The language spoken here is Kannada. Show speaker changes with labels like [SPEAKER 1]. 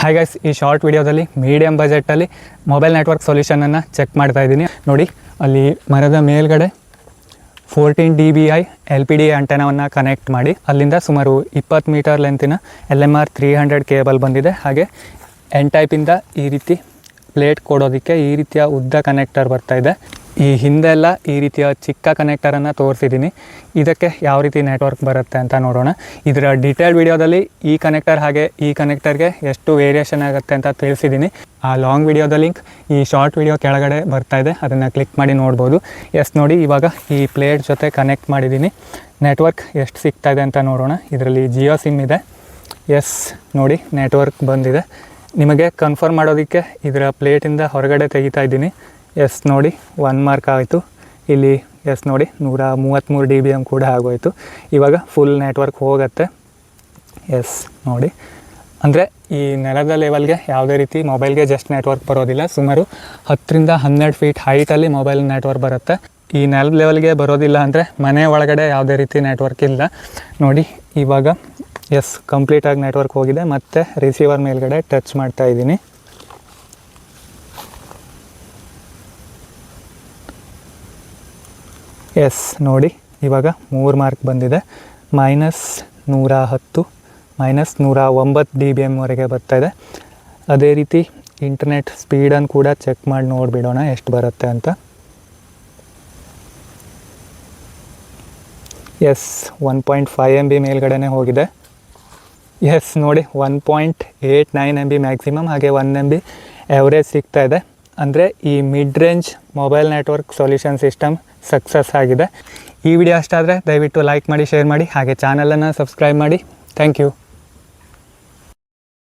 [SPEAKER 1] ಹಾಯ್ ಗೈಸ್, ಈ ಶಾರ್ಟ್ ವಿಡಿಯೋದಲ್ಲಿ ಮೀಡಿಯಮ್ ಬಜೆಟಲ್ಲಿ ಮೊಬೈಲ್ ನೆಟ್ವರ್ಕ್ ಸೊಲ್ಯೂಷನನ್ನು ಚೆಕ್ ಮಾಡ್ತಾ ಇದ್ದೀನಿ. ನೋಡಿ, ಅಲ್ಲಿ ಮರದ ಮೇಲ್ಗಡೆ 14 dBi LPD ಆಂಟೆನಾವನ್ನು ಕನೆಕ್ಟ್ ಮಾಡಿ ಅಲ್ಲಿಂದ ಸುಮಾರು 20 ಮೀಟರ್ ಲೆಂತಿನ LMR 300 ಕೇಬಲ್ ಬಂದಿದೆ. ಹಾಗೆ ಎನ್ ಟೈಪಿಂದ ಈ ರೀತಿ ಪ್ಲೇಟ್ ಕೊಡೋದಕ್ಕೆ ಈ ರೀತಿಯ ಉದ್ದ ಕನೆಕ್ಟರ್ ಬರ್ತಾ ಇದೆ. ಈ ಹಿಂದೆಲ್ಲ ಈ ರೀತಿಯ ಚಿಕ್ಕ ಕನೆಕ್ಟರನ್ನು ತೋರಿಸಿದ್ದೀನಿ. ಇದಕ್ಕೆ ಯಾವ ರೀತಿ ನೆಟ್ವರ್ಕ್ ಬರುತ್ತೆ ಅಂತ ನೋಡೋಣ. ಇದರ ಡೀಟೇಲ್ ವಿಡಿಯೋದಲ್ಲಿ ಈ ಕನೆಕ್ಟರ್ ಹಾಗೆ ಈ ಕನೆಕ್ಟರ್ಗೆ ಎಷ್ಟು ವೇರಿಯೇಷನ್ ಆಗುತ್ತೆ ಅಂತ ತಿಳಿಸಿದ್ದೀನಿ. ಆ ಲಾಂಗ್ ವಿಡಿಯೋದ ಲಿಂಕ್ ಈ ಶಾರ್ಟ್ ವಿಡಿಯೋ ಕೆಳಗಡೆ ಬರ್ತಾ ಇದೆ, ಅದನ್ನು ಕ್ಲಿಕ್ ಮಾಡಿ ನೋಡ್ಬೋದು. ನೋಡಿ, ಇವಾಗ ಈ ಪ್ಲೇಟ್ ಜೊತೆ ಕನೆಕ್ಟ್ ಮಾಡಿದ್ದೀನಿ. ನೆಟ್ವರ್ಕ್ ಎಷ್ಟು ಸಿಗ್ತಾ ಇದೆ ಅಂತ ನೋಡೋಣ. ಇದರಲ್ಲಿ ಜಿಯೋ ಸಿಮ್ ಇದೆ. ನೋಡಿ, ನೆಟ್ವರ್ಕ್ ಬಂದಿದೆ. ನಿಮಗೆ ಕನ್ಫರ್ಮ್ ಮಾಡೋದಕ್ಕೆ ಇದರ ಪ್ಲೇಟಿಂದ ಹೊರಗಡೆ ತೆಗಿತಾ ಇದ್ದೀನಿ. ನೋಡಿ, 1 ಮಾರ್ಕ್ ಆಯಿತು. ಇಲ್ಲಿ ನೋಡಿ 133 dBm ಕೂಡ ಆಗೋಯಿತು. ಇವಾಗ ಫುಲ್ ನೆಟ್ವರ್ಕ್ ಹೋಗುತ್ತೆ. ನೋಡಿ, ಅಂದರೆ ಈ ನೆಲದ ಲೆವೆಲ್ಗೆ ಯಾವುದೇ ರೀತಿ ಮೊಬೈಲ್ಗೆ ಜಸ್ಟ್ ನೆಟ್ವರ್ಕ್ ಬರೋದಿಲ್ಲ. ಸುಮಾರು 10 ರಿಂದ 12 ಫೀಟ್ ಹೈಟಲ್ಲಿ ಮೊಬೈಲ್ ನೆಟ್ವರ್ಕ್ ಬರುತ್ತೆ. ಈ ನೆಲದ ಲೆವೆಲ್ಗೆ ಬರೋದಿಲ್ಲ ಅಂದರೆ ಮನೆ ಒಳಗಡೆ ಯಾವುದೇ ರೀತಿ ನೆಟ್ವರ್ಕ್ ಇಲ್ಲ. ನೋಡಿ, ಇವಾಗ ಕಂಪ್ಲೀಟಾಗಿ ನೆಟ್ವರ್ಕ್ ಹೋಗಿದೆ. ಮತ್ತು ರಿಸೀವರ್ ಮೇಲ್ಗಡೆ ಟಚ್ ಮಾಡ್ತಾ ಇದ್ದೀನಿ. ನೋಡಿ, ಇವಾಗ 3 ಮಾರ್ಕ್ ಬಂದಿದೆ. -110 -109 dBmವರೆಗೆ ಬರ್ತಾ ಇದೆ. ಅದೇ ರೀತಿ ಇಂಟರ್ನೆಟ್ ಸ್ಪೀಡನ್ನು ಕೂಡ ಚೆಕ್ ಮಾಡಿ ನೋಡಿಬಿಡೋಣ ಎಷ್ಟು ಬರುತ್ತೆ ಅಂತ. 1.5 MB ಮೇಲ್ಗಡೆ ಹೋಗಿದೆ. ನೋಡಿ, 1.89 MB ಮ್ಯಾಕ್ಸಿಮಮ್, ಹಾಗೆ 1 MB ಎವರೇಜ್ ಸಿಗ್ತಾ ಇದೆ. ಅಂದರೆ ಈ mid range mobile network solution system success ಆಗಿದೆ. ಈ ವಿಡಿಯೋ ಅಷ್ಟಾದರೆ ದಯವಿಟ್ಟು ಲೈಕ್ ಮಾಡಿ, ಶೇರ್ ಮಾಡಿ, ಹಾಗೆ ಚಾನಲನ್ನು ಸಬ್ಸ್ಕ್ರೈಬ್ ಮಾಡಿ. Thank you.